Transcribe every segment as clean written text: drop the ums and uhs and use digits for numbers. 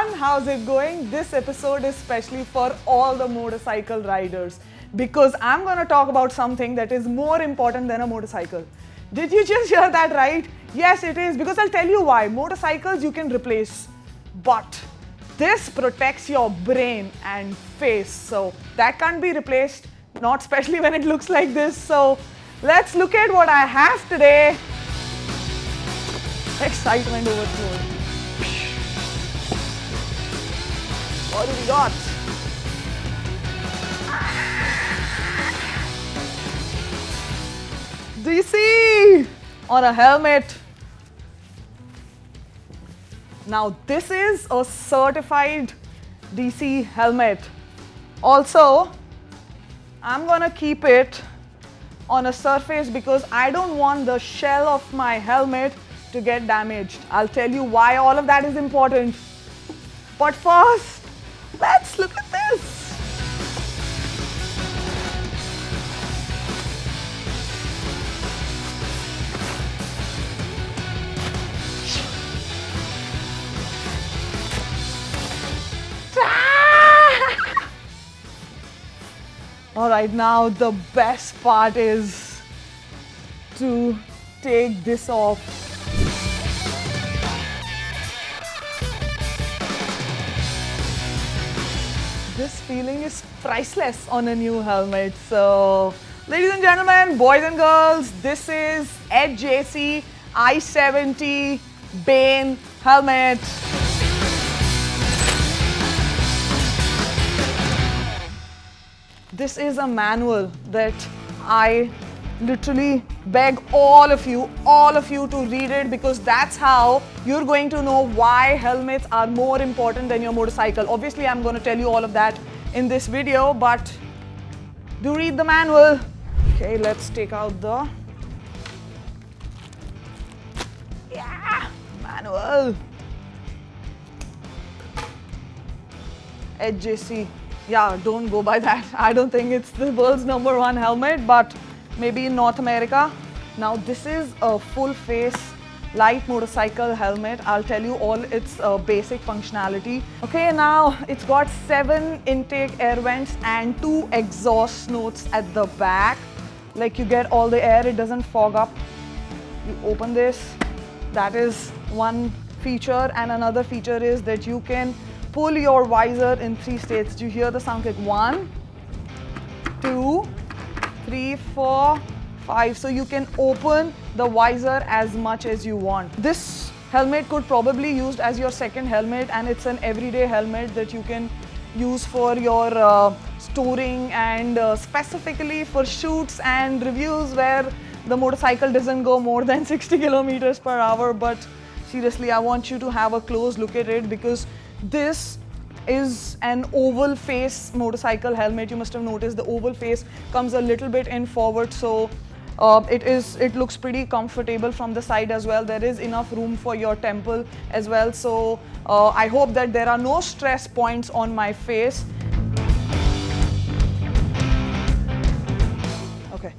everyone, how's it going? This episode is specially for all the motorcycle riders because I'm going to talk about something that is more important than a motorcycle. Did you just hear that right? Yes, it is, because I'll tell you why. Motorcycles you can replace, but this protects your brain and face, so that can't be replaced, not especially when it looks like this. So let's look at what I have today. Excitement overflowed. What do we got? DC on a helmet. Now this is a certified DC helmet. Also, I'm gonna keep it on a surface because I don't want the shell of my helmet to get damaged. I'll tell you why all of that is important. But first, let's look at this. Alright, now the best part is to take this off. This feeling is priceless on a new helmet. So, ladies and gentlemen, boys and girls, this is EdJC I-70 Bane helmet. This is a manual that I literally beg all of you to read it, because that's how you're going to know why helmets are more important than your motorcycle. Obviously, I'm going to tell you all of that in this video, but do read the manual. Okay, let's take out the manual. EdJC. Yeah, don't go by that. I don't think it's the world's #1 helmet, but maybe in North America. Now this is a full face light motorcycle helmet. I'll tell you all its basic functionality. Okay, now it's got 7 intake air vents and 2 exhaust notes at the back. Like, you get all the air, it doesn't fog up. You open this, that is one feature, and another feature is that you can pull your visor in 3 states. Do you hear the sound? Like 1, 2, 3, 4, 5. So you can open the visor as much as you want. This helmet could probably be used as your second helmet, and it's an everyday helmet that you can use for your storing and specifically for shoots and reviews where the motorcycle doesn't go more than 60 kilometers per hour. But seriously, I want you to have a close look at it, because this is an oval face motorcycle helmet. You must have noticed the oval face comes a little bit in forward, so it looks pretty comfortable from the side as well. There is enough room for your temple as well, so I hope that there are no stress points on my face. Okay.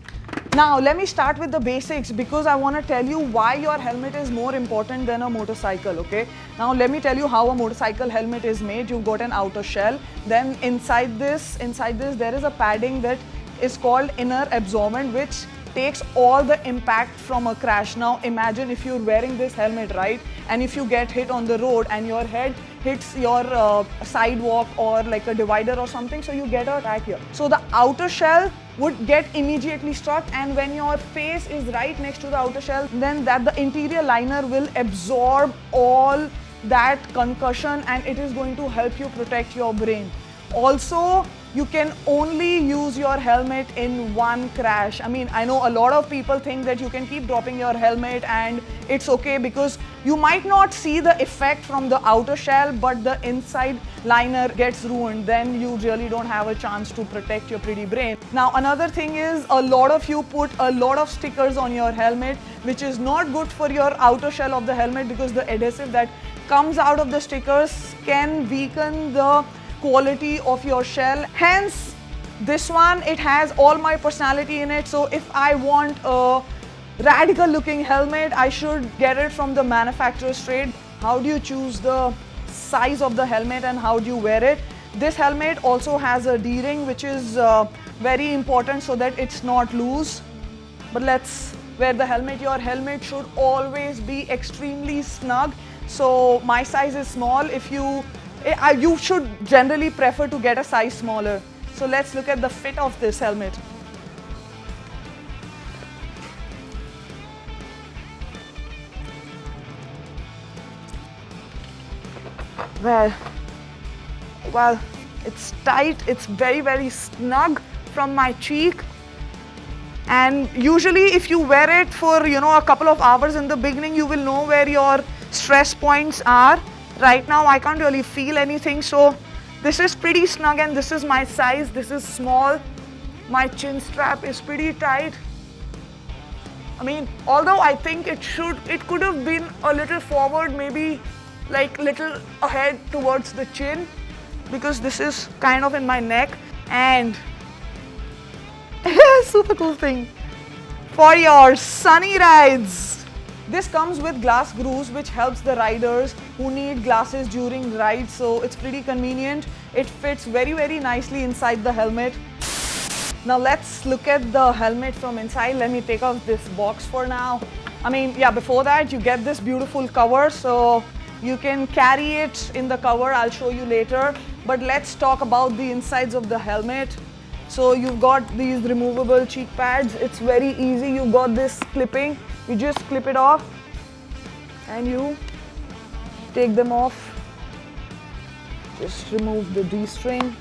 Now let me start with the basics, because I want to tell you why your helmet is more important than a motorcycle. Okay, now let me tell you how a motorcycle helmet is made. You've got an outer shell, then inside this there is a padding that is called inner absorbent, which takes all the impact from a crash. Now imagine if you're wearing this helmet, right, and if you get hit on the road and your head hits your sidewalk or like a divider or something, so you get a attack here. So the outer shell would get immediately struck, and when your face is right next to the outer shell, then the interior liner will absorb all that concussion, and it is going to help you protect your brain. Also, you can only use your helmet in one crash. I mean, I know a lot of people think that you can keep dropping your helmet and it's okay, because you might not see the effect from the outer shell, but the inside liner gets ruined. Then you really don't have a chance to protect your pretty brain. Now, another thing is, a lot of you put a lot of stickers on your helmet, which is not good for your outer shell of the helmet, because the adhesive that comes out of the stickers can weaken the quality of your shell. Hence, this one, it has all my personality in it. So if I want a radical looking helmet, I should get it from the manufacturer straight. How do you choose the size of the helmet and how do you wear it. This helmet also has a D-ring, which is very important so that it's not loose. But let's wear the helmet. Your helmet should always be extremely snug. So my size is small. If you should generally prefer to get a size smaller. So let's look at the fit of this helmet. Well, it's tight, it's very snug from my cheek. And usually if you wear it for, a couple of hours in the beginning, you will know where your stress points are. Right now, I can't really feel anything. So this is pretty snug and this is my size. This is small. My chin strap is pretty tight. I mean, although I think it could have been a little forward, maybe like little ahead towards the chin, because this is kind of in my neck. And super cool thing for your sunny rides. This comes with glass grooves, which helps the riders who need glasses during rides. So it's pretty convenient. It fits very nicely inside the helmet. Now let's look at the helmet from inside. Let me take off this box for now. I mean, yeah, before that you get this beautiful cover, so you can carry it in the cover. I'll show you later. But let's talk about the insides of the helmet. So you've got these removable cheek pads. It's very easy. You've got this clipping. You just clip it off and you take them off. Just remove the D-string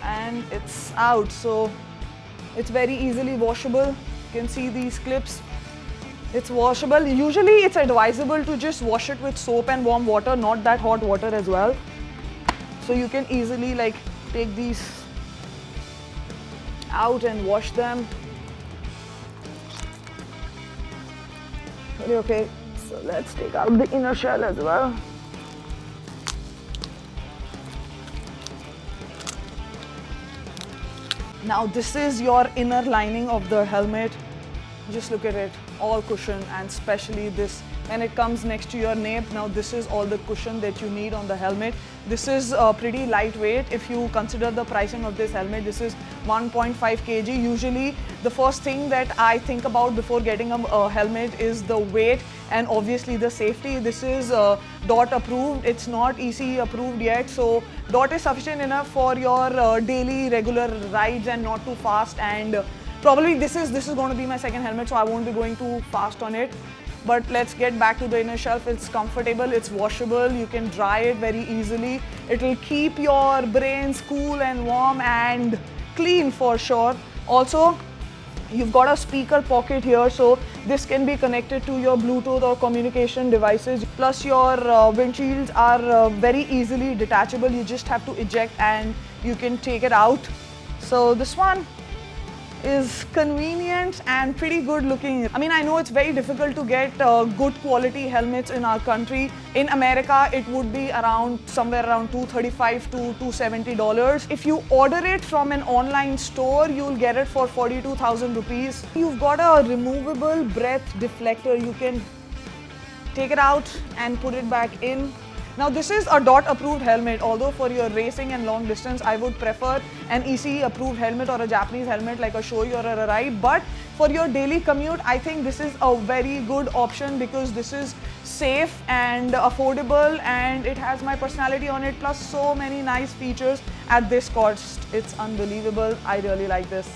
and it's out. So it's very easily washable. You can see these clips. It's washable. Usually it's advisable to just wash it with soap and warm water, not that hot water as well. So you can easily like take these out and wash them. Okay, so let's take out the inner shell as well. Now this is your inner lining of the helmet. Just look at it, all cushion, and especially this when it comes next to your nape. Now this is all the cushion that you need on the helmet. This is pretty lightweight. If you consider the pricing of this helmet, this is 1.5 kg. Usually the first thing that I think about before getting a helmet is the weight and obviously the safety. This is DOT approved. It's not EC approved yet, so DOT is sufficient enough for your daily regular rides and not too fast. And probably this is going to be my second helmet, so I won't be going too fast on it. But let's get back to the inner shelf. It's comfortable, it's washable, you can dry it very easily. It will keep your brains cool and warm and clean for sure. Also, you've got a speaker pocket here, so this can be connected to your Bluetooth or communication devices. Plus your windshields are very easily detachable. You just have to eject and you can take it out. So this one is convenient and pretty good looking. I mean, I know it's very difficult to get good quality helmets in our country. In America, it would be somewhere around $235 to $270. If you order it from an online store, you'll get it for 42,000 rupees. You've got a removable breath deflector. You can take it out and put it back in. Now this is a DOT approved helmet, although for your racing and long distance I would prefer an EC approved helmet or a Japanese helmet like a Shoei or a Arai. But for your daily commute, I think this is a very good option because this is safe and affordable and it has my personality on it, plus so many nice features at this cost. It's unbelievable. I really like this.